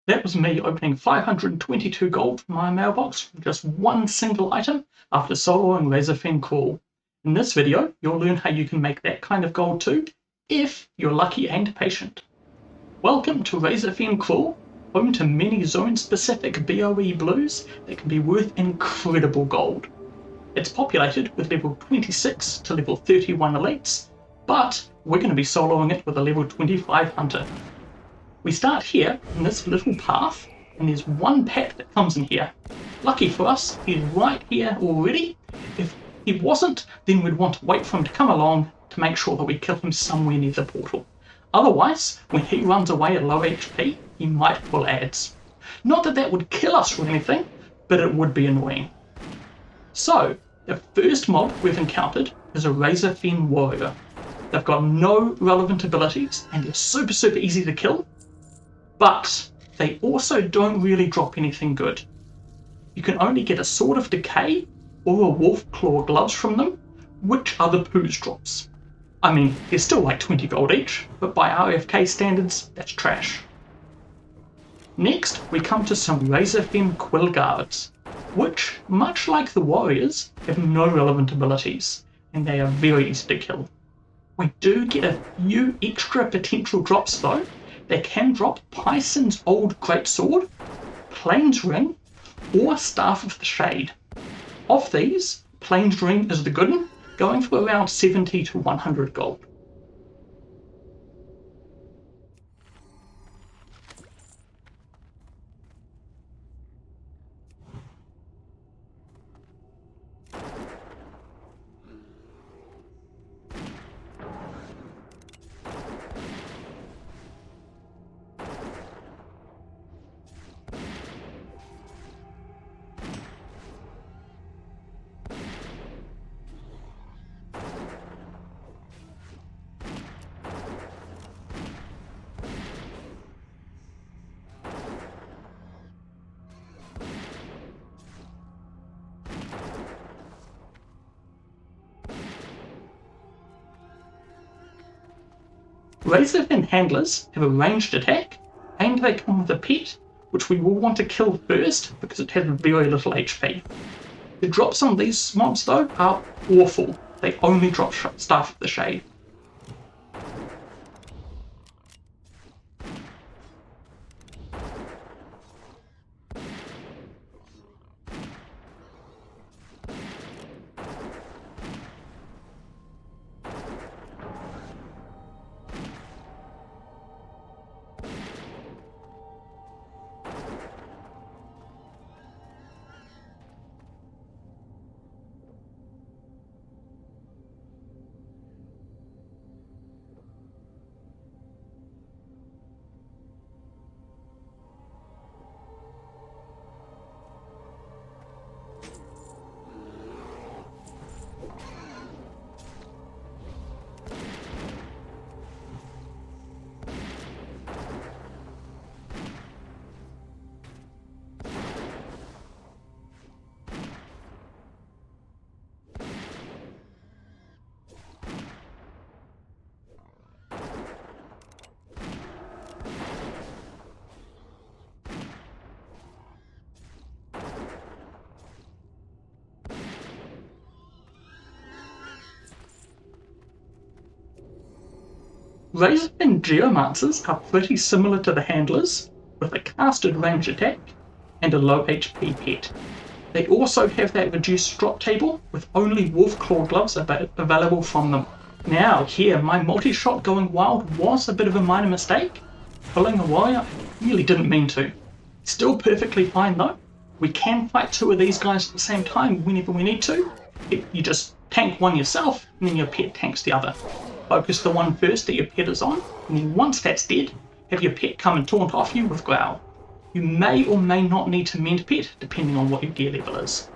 That was me opening 522 gold from my mailbox from just one single item after soloing Razorfen Crawl. In this video, you'll learn how you can make that kind of gold too, if you're lucky and patient. Welcome to Razorfen Crawl, home to many zone-specific BOE blues that can be worth incredible gold. It's populated with level 26 to level 31 elites, but we're going to be soloing it with a level 25 hunter. We start here in this little path, and there's one pack that comes in here. Lucky for us, he's right here already. If he wasn't, then we'd want to wait for him to come along to make sure that we kill him somewhere near the portal. Otherwise, when he runs away at low HP, he might pull ads. Not that that would kill us or anything, but it would be annoying. So, the first mob we've encountered is a Razorfen warrior. They've got no relevant abilities, and they're super easy to kill. But they also don't really drop anything good. You can only get a Sword of Decay or a Wolf Claw gloves from them, which are the Poos drops. I mean, they're still like 20 gold each, but by RFK standards, that's trash. Next, we come to some Razorfen Quill Guards, which, much like the Warriors, have no relevant abilities, and they are very easy to kill. We do get a few extra potential drops though. They can drop Pison's Old Greatsword, Plains Ring, or Staff of the Shade. Of these, Plains Ring is the good one, going for around 70 to 100 gold. Razorfen handlers have a ranged attack, and they come with a pet, which we will want to kill first because it has very little HP. The drops on these mobs though are awful. They only drop Staff of the Shade. Razorfen Geomancers are pretty similar to the handlers, with a casted range attack and a low HP pet. They also have that reduced drop table with only Wolf Claw gloves available from them. Now here, my multi-shot going wild was a bit of a minor mistake. Pulling a warrior, I really didn't mean to. Still perfectly fine though. We can fight two of these guys at the same time whenever we need to. You just tank one yourself, and then your pet tanks the other. Focus the one first that your pet is on, and then once that's dead, have your pet come and taunt off you with Growl. You may or may not need to mend pet, depending on what your gear level is.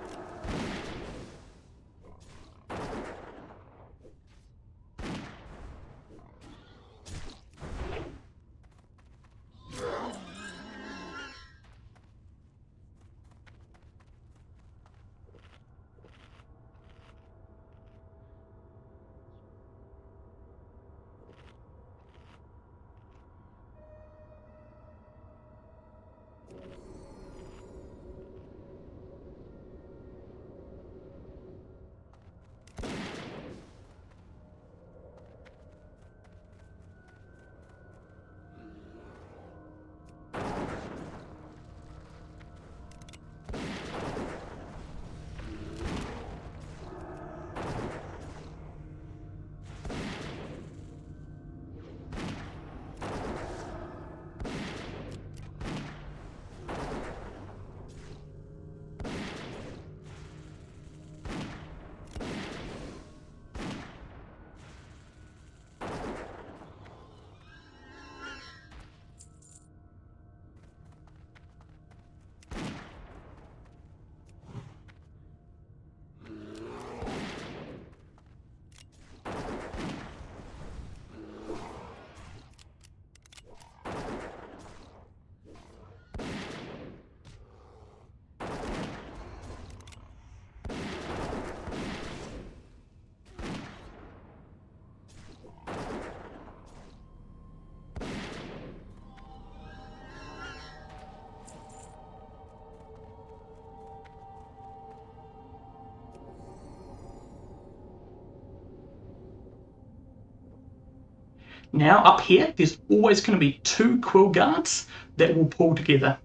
Now up here, there's always going to be 2 quill guards that will pull together.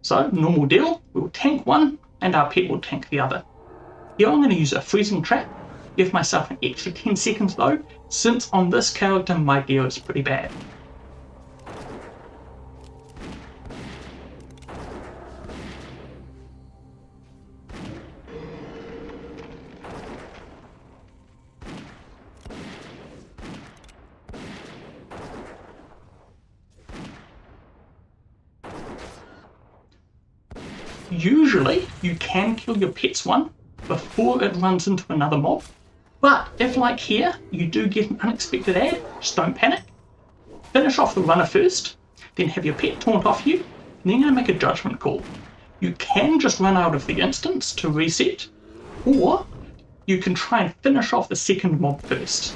So normal deal, we'll tank one and our pet will tank the other. Here I'm going to use a freezing trap, give myself an extra 10 seconds though, since on this character my gear is pretty bad. Usually you can kill your pet's one before it runs into another mob, but if like here you do get an unexpected ad, just don't panic. Finish off the runner first, then have your pet taunt off you, and then you're going to make a judgment call. You can just run out of the instance to reset, or you can try and finish off the second mob first.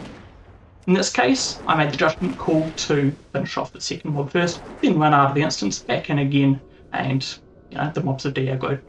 In this case, I made the judgment call to finish off the second mob first, then run out of the instance, back in again, and the mobs are de-aggroed.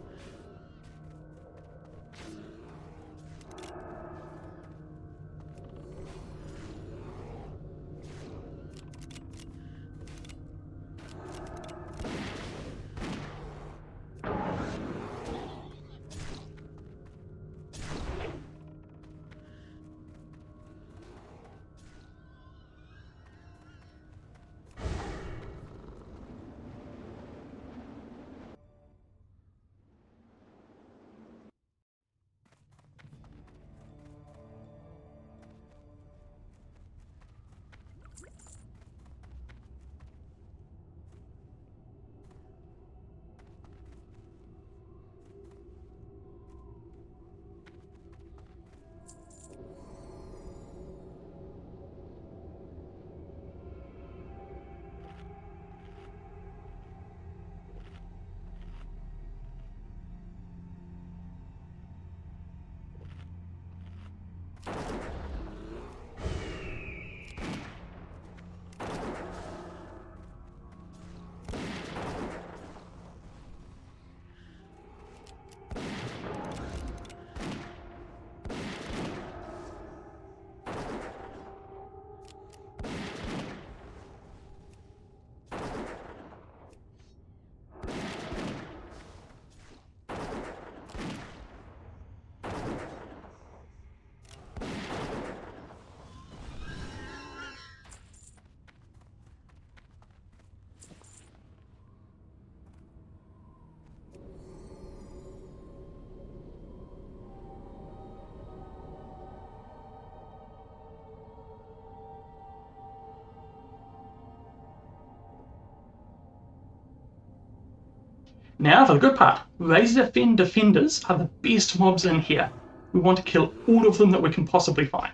Now for the good part, Razor Fen Defenders are the best mobs in here. We want to kill all of them that we can possibly find.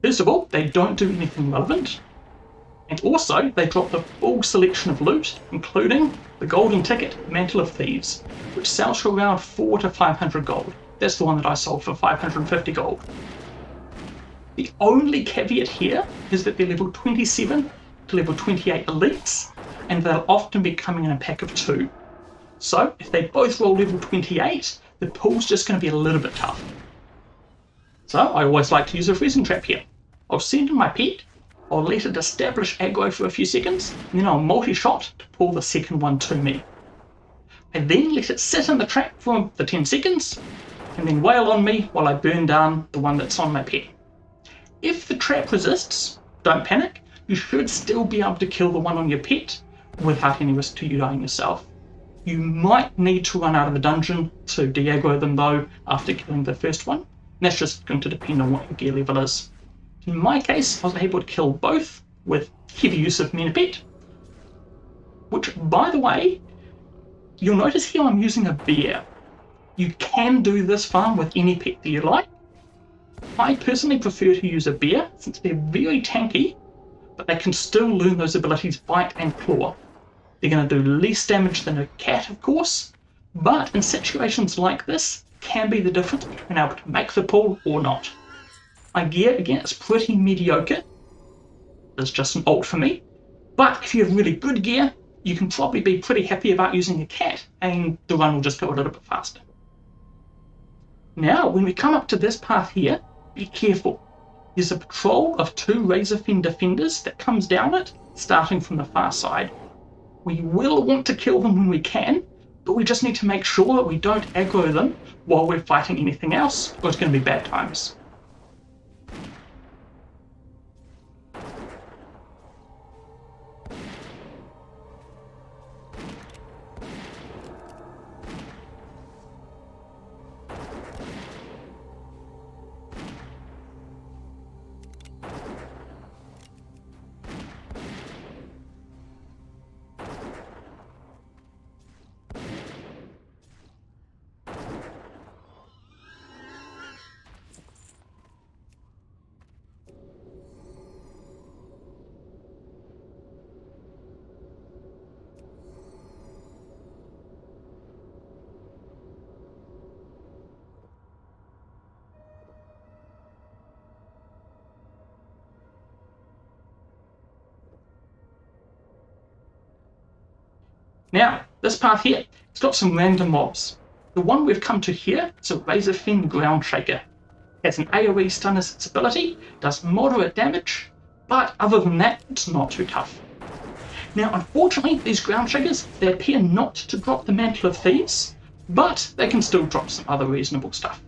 First of all, they don't do anything relevant, and also they drop the full selection of loot, including the golden ticket, Mantle of Thieves, which sells for around 400 to 500 gold. That's the one that I sold for 550 gold. The only caveat here is that they're level 27 to level 28 elites, and they'll often be coming in a pack of 2. So if they both roll level 28, the pool's just going to be a little bit tough. So I always like to use a freezing trap here. I'll send in my pet, I'll let it establish aggro for a few seconds, and then I'll multi-shot to pull the second one to me. I then let it sit in the trap for the 10 seconds, and then wail on me while I burn down the one that's on my pet. If the trap resists, don't panic, you should still be able to kill the one on your pet without any risk to you dying yourself. You might need to run out of the dungeon to de-aggro them though after killing the first one, and that's just going to depend on what your gear level is. In my case, I was able to kill both with heavy use of Menapet, which, by the way, you'll notice here I'm using a bear. You can do this farm with any pet that you like. I personally prefer to use a bear since they're very tanky, but they can still learn those abilities Bite and Claw. They're going to do less damage than a cat, of course, but in situations like this, can be the difference between able to make the pull or not. My gear, again, is pretty mediocre. It's just an alt for me. But if you have really good gear, you can probably be pretty happy about using a cat, and the run will just go a little bit faster. Now, when we come up to this path here, be careful. There's a patrol of 2 Razorfen defenders that comes down it, starting from the far side. We will want to kill them when we can, but we just need to make sure that we don't aggro them while we're fighting anything else, or it's going to be bad times. Now, this path here, it's got some random mobs. The one we've come to here is a Razorfen Ground Shaker. It has an AoE stun as its ability, does moderate damage, but other than that, it's not too tough. Now, unfortunately, these Ground Shakers, they appear not to drop the Mantle of Thieves, but they can still drop some other reasonable stuff.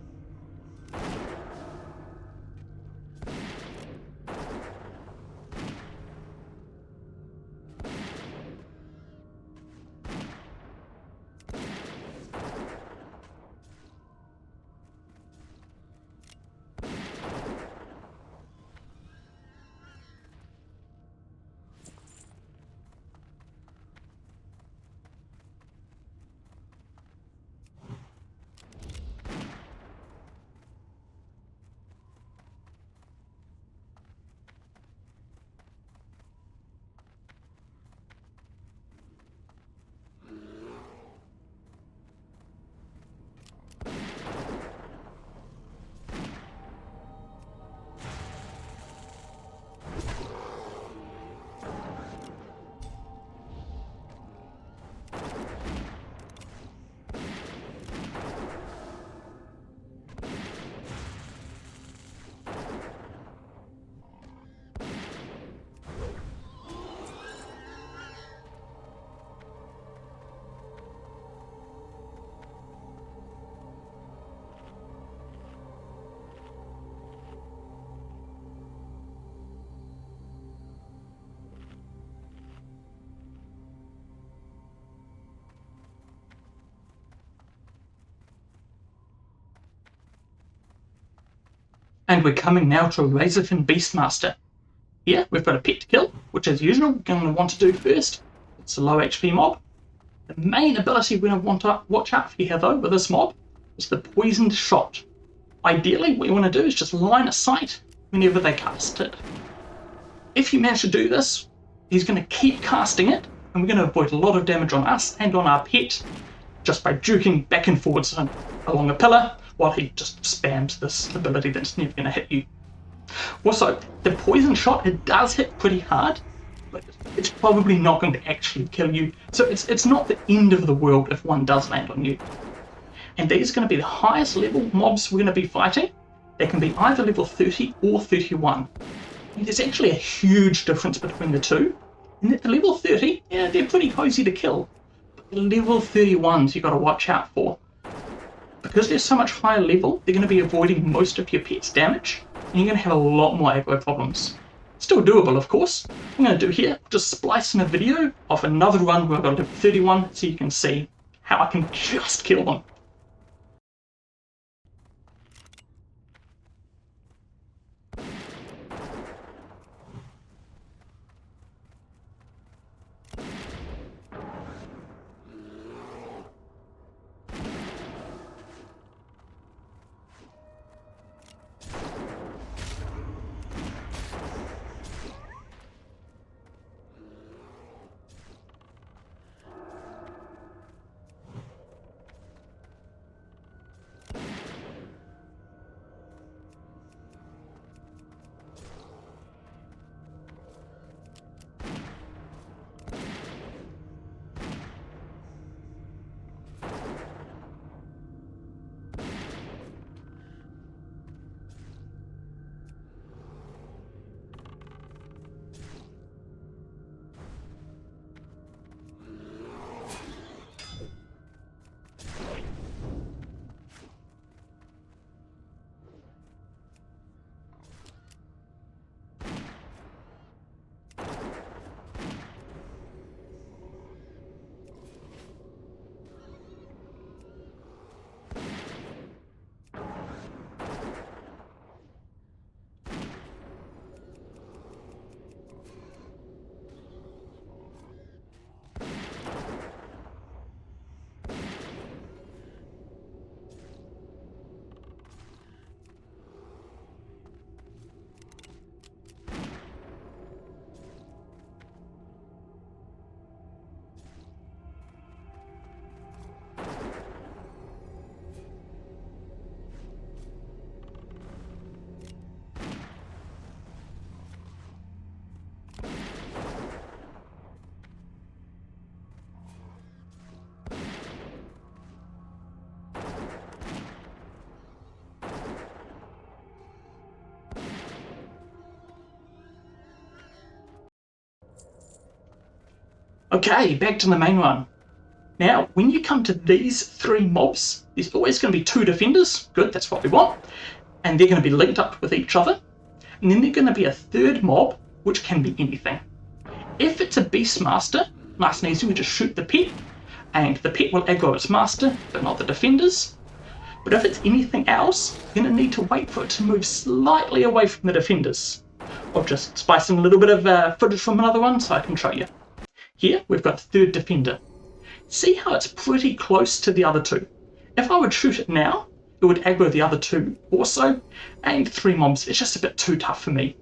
And we're coming now to a Razorfen Beastmaster. Here we've got a pet to kill, which as usual we're going to want to do first. It's a low HP mob. The main ability we're going to want to watch out for here though with this mob is the Poisoned Shot. Ideally what you want to do is just line of sight whenever they cast it. If you manage to do this, he's going to keep casting it, and we're going to avoid a lot of damage on us and on our pet just by juking back and forwards along a pillar while he just spams this ability that's never going to hit you. Also, the Poison Shot, it does hit pretty hard, but it's probably not going to actually kill you. So it's not the end of the world if one does land on you. And these are going to be the highest level mobs we're going to be fighting. They can be either level 30 or 31. And there's actually a huge difference between the two. And at the level 30, yeah, they're pretty cozy to kill. But the level 31s you've got to watch out for. Because they're so much higher level, they're going to be avoiding most of your pet's damage, and you're going to have a lot more aggro problems. Still doable, of course. What I'm going to do here, just splice in a video of another run where I've got level 31 so you can see how I can just kill them. Okay, back to the main one. Now, when you come to these three mobs, there's always going to be two defenders. Good, that's what we want. And they're going to be linked up with each other. And then there's going to be a third mob, which can be anything. If it's a Beastmaster, nice and easy, we just shoot the pet, and the pet will aggro its master, but not the defenders. But if it's anything else, you're going to need to wait for it to move slightly away from the defenders. I'll just spice in a little bit of footage from another one so I can show you. Here we've got the third defender. See how it's pretty close to the other two. If I would shoot it now, it would aggro the other two also, and three mobs, it's just a bit too tough for me.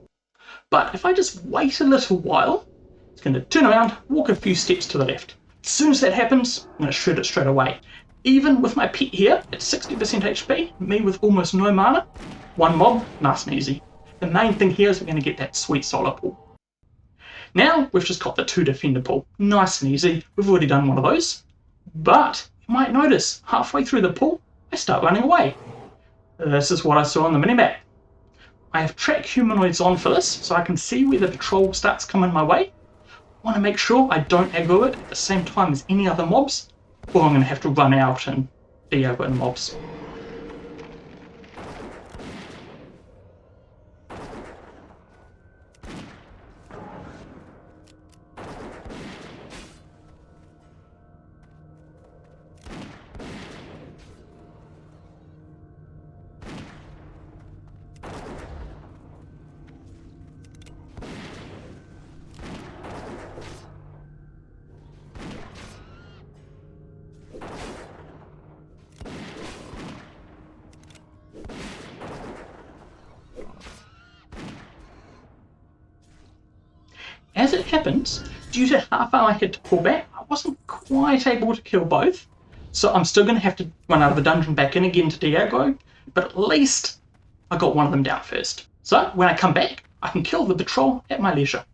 But if I just wait a little while, it's going to turn around, walk a few steps to the left. As soon as that happens, I'm going to shoot it straight away. Even with my pet here at 60% HP, me with almost no mana, one mob, nice and easy. The main thing here is we're going to get that sweet solar pool. Now we've just got the two defender pool, nice and easy. We've already done one of those, but you might notice halfway through the pool, I start running away. This is what I saw on the minimap. I have track humanoids on for this, so I can see where the patrol starts coming my way. I want to make sure I don't aggro it at the same time as any other mobs, or I'm going to have to run out and de-aggro the mobs. As it happens, due to how far I had to pull back, I wasn't quite able to kill both. So I'm still going to have to run out of the dungeon back in again to de-aggro, but at least I got one of them down first. So when I come back, I can kill the patrol at my leisure.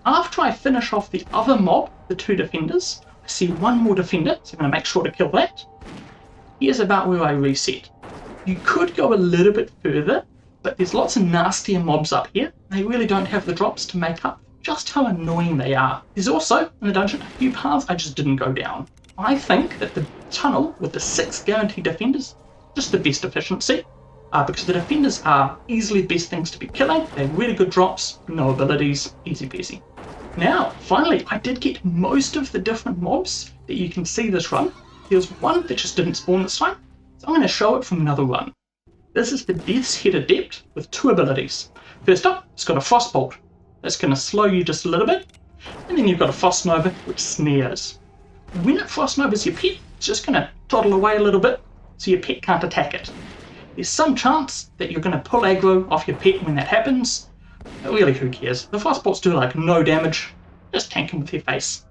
After I finish off the other mob, the two defenders, I see one more defender, so I'm going to make sure to kill that. Here's about where I reset. You could go a little bit further, but there's lots of nastier mobs up here. They really don't have the drops to make up just how annoying they are. There's also, in the dungeon, a few paths I just didn't go down. I think that the tunnel with the 6 guaranteed defenders, just the best efficiency, because the defenders are easily the best things to be killing. They're really good drops, no abilities, easy peasy. Now, finally, I did get most of the different mobs that you can see this run. There's one that just didn't spawn this time, so I'm going to show it from another run. This is the Death's Head Adept with 2 abilities. First up, it's got a Frostbolt. That's going to slow you just a little bit. And then you've got a Frost Nova, which snares. When it Frost Novas your pet, it's just going to toddle away a little bit, so your pet can't attack it. There's some chance that you're going to pull aggro off your pet when that happens, but really who cares. The Frostbolts do like no damage, just tank him with your face.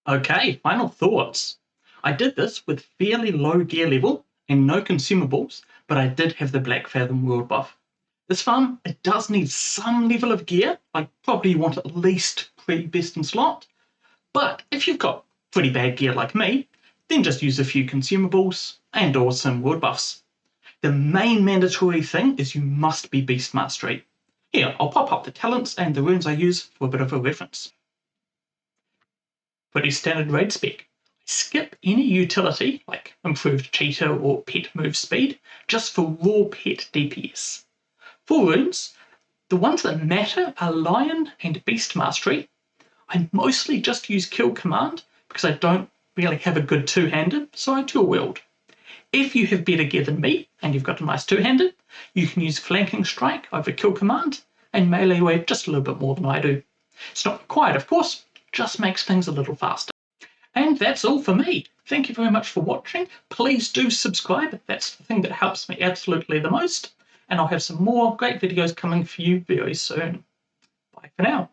Okay, final thoughts. I did this with fairly low gear level and no consumables, but I did have the Black Fathom world buff. This farm, it does need some level of gear, like probably you want at least pre-best in slot, but if you've got pretty bad gear like me, then just use a few consumables and or some world buffs. The main mandatory thing is you must be Beast Mastery. Here, I'll pop up the talents and the runes I use for a bit of a reference. Pretty standard raid spec. Skip any utility like improved cheetah or pet move speed just for raw pet DPS. For runes, the ones that matter are Lion and Beast Mastery. I mostly just use Kill Command because I don't really have a good two-handed, so I dual wield. If you have better gear than me and you've got a nice two-handed, you can use Flanking Strike over Kill Command and melee wave just a little bit more than I do. It's not required, of course, just makes things a little faster. And that's all for me. Thank you very much for watching. Please do subscribe. That's the thing that helps me absolutely the most. And I'll have some more great videos coming for you very soon. Bye for now.